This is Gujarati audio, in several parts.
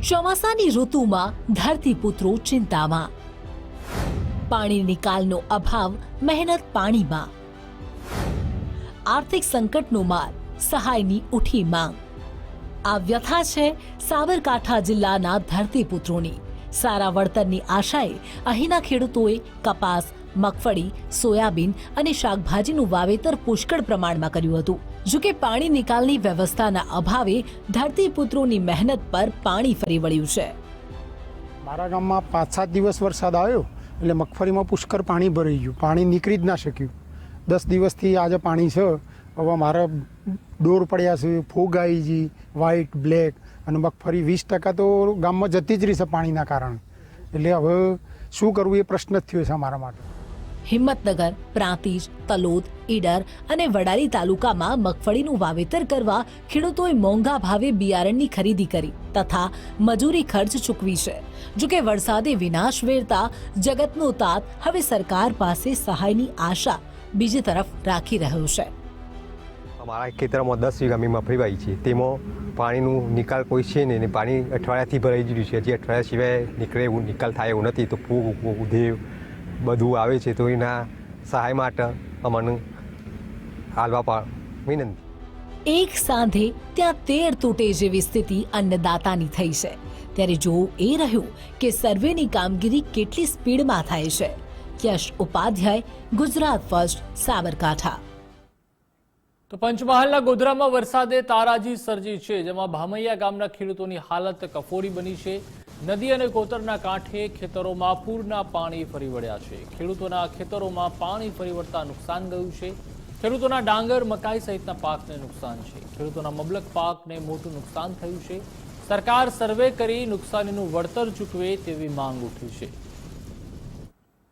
ચોમાસાની ઋતુમાં ધરતીપુત્રો ચિંતામાં, પાણી નિકાલનો અભાવ, મહેનત પાણીમાં, આર્થિક સંકટનો માર, સહાયની ઉઠી માંગ. આ વ્યથા છે સાબરકાંઠા જિલ્લાના ધરતીપુત્રોની. સારા વળતરની આશાએ અહીંના ખેડૂતોએ કપાસ, મગફળી, સોયાબીન અને શાકભાજીનું વાવેતર પુષ્કળ પ્રમાણમાં કર્યું હતું. જોકે પાણી નિકાલની વ્યવસ્થાના અભાવે ધરતીપુત્રોની મહેનત પર પાણી ફરી વળ્યું છે. મારા ગામમાં 5-7 દિવસ વરસાદ આવ્યો એટલે મગફળીમાં પુષ્કળ પાણી ભરાઈ ગયું. પાણી નીકળી જ ના શક્યું. 10 દિવસથી આજે પાણી છે. હવે મારા ડોર પડ્યા છે, ફૂગ આવી ગઈ, વ્હાઈટ, બ્લેક, અને મગફળી 20% તો ગામમાં જતી જ રહી છે પાણીના કારણે. એટલે હવે શું કરવું એ પ્રશ્ન જ થયો છે અમારા માટે. હિંમતનગર, પ્રાંતિજ, તલોદ, ઈડર અને વડાલી તાલુકામાં મગફળીનું વાવેતર કરવા ખેડૂતોએ મોંઘા ભાવે બિયારણની ખરીદી કરી તથા મજૂરી ખર્ચ ચૂકવી છે. જોકે વરસાદે વિનાશ વેરતા જગતનો તાત હવે સરકાર પાસે સહાયની આશા બીજી તરફ રાખી રહ્યો છે. અમારા ખેતરમાં 10 વીઘા અમે મગફળી વાવી છે. તેમાં પાણીનું નિકાલ કોઈ છે નહીં. પાણી અઠવાડિયાથી ભરાઈ ગયું છે. હજી અઠવાડિયા સિવાય નીકળે એવું નિકાલ થાય એવું નથી. તો ફૂગ, ઉધેવ બધું આવે છે. તો એના સહાય માટે અમને હાલવા વિનંતી. એક સાંધે ત્યાં 13 તૂટે જેવી સ્થિતિ અન્નદાતાની થઈ છે. ત્યારે જોવું એ રહ્યું કે સર્વેની કામગીરી કેટલી સ્પીડમાં થાય છે. યશ ઉપાધ્યાય, ગુજરાત ફર્સ્ટ, સાબરકાંઠા. તો પંચમહાલના ગોધરામાં વરસાદે તારાજી સર્જી છે, જેમાં ભામૈયા ગામના ખેડૂતોની હાલત કફોડી બની છે. નદી અને કોતરના કાંઠે ખેતરોમાં પૂરના પાણી ફરી વળ્યા છે. ખેડૂતોના ખેતરોમાં પાણી ફરી વળતા નુકસાન ગયું છે. ખેડૂતોના ડાંગર, મકાઈ સહિતના પાકને નુકસાન છે. ખેડૂતોના મબલક પાકને મોટું નુકસાન થયું છે. સરકાર સર્વે કરી નુકસાનીનું વળતર ચૂકવે તેવી માંગ ઉઠી છે.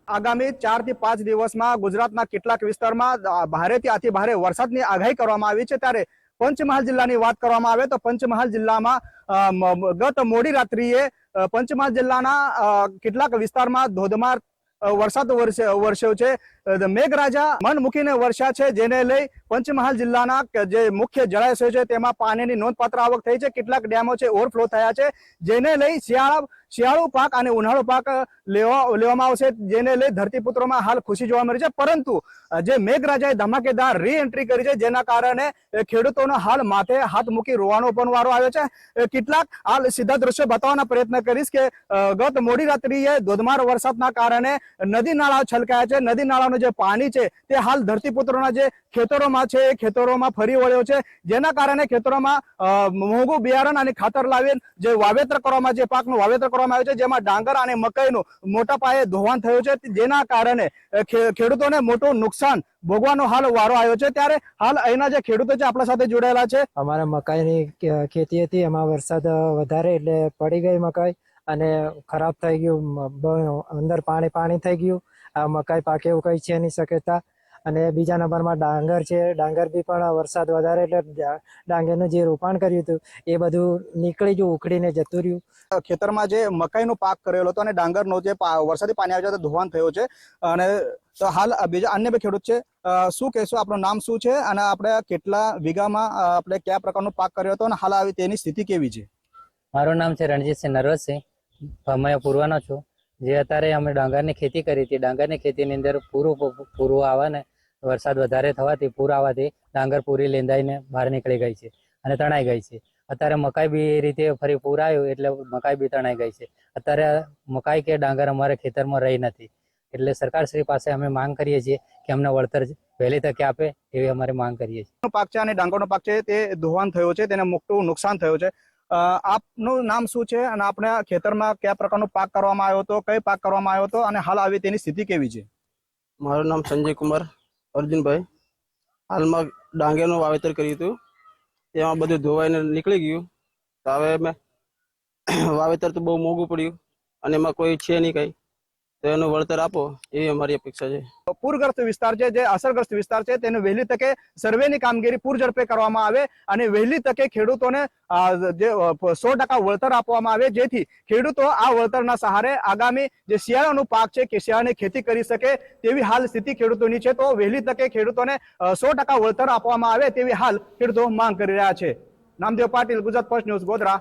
આગામી 4 થી 5 દિવસમાં ગુજરાતના કેટલાક વિસ્તારમાં ભારેથી અતિ ભારે વરસાદની આગાહી કરવામાં આવી છે. ત્યારે પંચમહાલ જિલ્લાની વાત કરવામાં આવે તો પંચમહાલ જિલ્લામાં ગત મોડી રાત્રિએ પંચમહાલ જિલ્લાના કેટલાક વિસ્તારમાં ધોધમાર વરસાદ વરસ્યો છે. મેઘરાજા મન મૂકીને વરસ્યા છે, જેને લઈ પંચમહાલ જિલ્લાના જે મુખ્ય જળાશયો છે તેમાં પાણીની નોંધપાત્ર આવક થઈ છે. કેટલાક ડેમો છે ઓવરફ્લો થયા છે, જેને લઈ શિયાળુ પાક અને ઉનાળુ પાક લેવામાં આવશે, જેને લઈ ધરતીપુત્રોમાં હાલ ખુશી જોવા મળી છે. પરંતુ જે મેઘરાજાએ ધમાકેદાર રી એન્ટ્રી કરી છે, જેના કારણે ખેડૂતોનો હાલ માથે હાથ મૂકી રોવાનો પણ વારો આવ્યો છે. કેટલાક હાલ સીધા દ્રશ્યો બતાવવાના પ્રયત્ન કરીશ કે ગત મોડી રાત્રિએ ધોધમાર વરસાદના કારણે નદી નાળા છલકાયા છે. નદી નાળાનું જે પાણી છે તે હાલ ધરતીપુત્રોના જે ખેતરોમાં છે એ ખેતરોમાં ફરી વળ્યો છે, જેના કારણે ખેતરોમાં મોંઘું બિયારણ અને ખાતર લાવી જે વાવેતર કરવામાં જે પાકનું વાવેતર કરવામાં આવ્યું છે, જેમાં ડાંગર અને મકાઈનું મોટા પાયે ધોવાણ થયું છે, જેના કારણે ખેડૂતોને મોટું નુકસાન ભોગવાનો હાલ વારો આવ્યો છે. ત્યારે હાલ અહીંના જે ખેડૂતો છે આપણા સાથે જોડાયેલા છે. અમારે મકાઈની ખેતી હતી, એમાં વરસાદ વધારે એટલે પડી ગઈ મકાઈ અને ખરાબ થઈ ગયું. અંદર પાણી થઈ ગયું. આ મકાઈ પાકે એવું કઈ છે નહીં શક્યતા. અને બીજા નંબરમાં ડાંગર છે. ડાંગર બી પણ વરસાદ વધારે એટલે ડાંગરનું જે રોપાણ કર્યું હતું એ બધું નીકળી ગયું, ઉખડીને જતું રહ્યું. ખેતરમાં જે મકાઈનો પાક કરેલો હતો અને ડાંગરનો જે વરસાદી પાણી આવ્યું છે ધોવાણ થયો છે. અને તો હાલ બીજા અન્ય બે ખેડૂત છે. શું કહેશો, આપણું નામ શું છે અને આપણે કેટલા વીઘામાં આપણે કયા પ્રકારનો પાક કર્યો હતો અને હાલ આવી તેની સ્થિતિ કેવી છે? મારું નામ છે રણજીતસિંહ નરવતસિંહ, ભામૈયા પૂર્વાનો છું. જે અત્યારે અમે ડાંગરની ખેતી કરી હતી, ડાંગરની ખેતીની અંદર પૂરું આવે ને વરસાદ વધારે થવાથી પૂર આવવાથી ડાંગર પૂરી લેંદાઈને બહાર નીકળી ગઈ છે અને તણાઈ ગઈ છે. અત્યારે મકાઈ બી એ રીતે ફરી પૂર આવ્યું એટલે મકાઈ બી તણાઈ ગઈ છે. અત્યારે મકાઈ કે ડાંગર અમારે ખેતરમાં રહી નથી. એટલે સરકારશ્રી પાસે અમે માંગ કરીએ છીએ કે અમને વળતર વહેલી તકે આપે એવી અમારી માંગ કરીએ છીએ. પાક છે અને ડાંગરનો પાક છે તે ધોવાણ થયો છે, તેને મોટું નુકસાન થયું છે. આપનું નામ શું છે અને આપણે ખેતરમાં કયા પ્રકારનો પાક કરવામાં આવ્યો હતો, કઈ પાક કરવામાં આવ્યો હતો અને હાલ આવી તેની સ્થિતિ કેવી છે? મારું નામ સંજય કુમાર અર્જુનભાઈ. હાલમાં ડાંગરનું વાવેતર કર્યું હતું, તેમાં બધું ધોવાઈને નીકળી ગયું. તો હવે મેં વાવેતર તો બહુ મોંઘું પડ્યું અને એમાં કોઈ છે નહીં કઈ, તો એનું વળતર આપો એવી અમારી અપેક્ષા છે. પૂરગ્રસ્ત વિસ્તાર છે, જે અસરગ્રસ્ત વિસ્તાર છે, તેને વહેલી તકે સર્વેની કામગીરી પૂરઝડપે કરવામાં આવે અને વહેલી તકે ખેડૂતોને જે 100% વળતર આપવામાં આવે, જેથી ખેડૂતો આ વળતરના સહારે આગામી જે શિયાળાનો પાક છે કે શિયાળાની ખેતી કરી શકે તેવી હાલ સ્થિતિ ખેડૂતોની છે. તો વહેલી તકે ખેડૂતોને 100% વળતર આપવામાં આવે તેવી હાલ ખેડૂતો માંગ કરી રહ્યા છે. Namdev Patil, Gujarat first news, Godhra.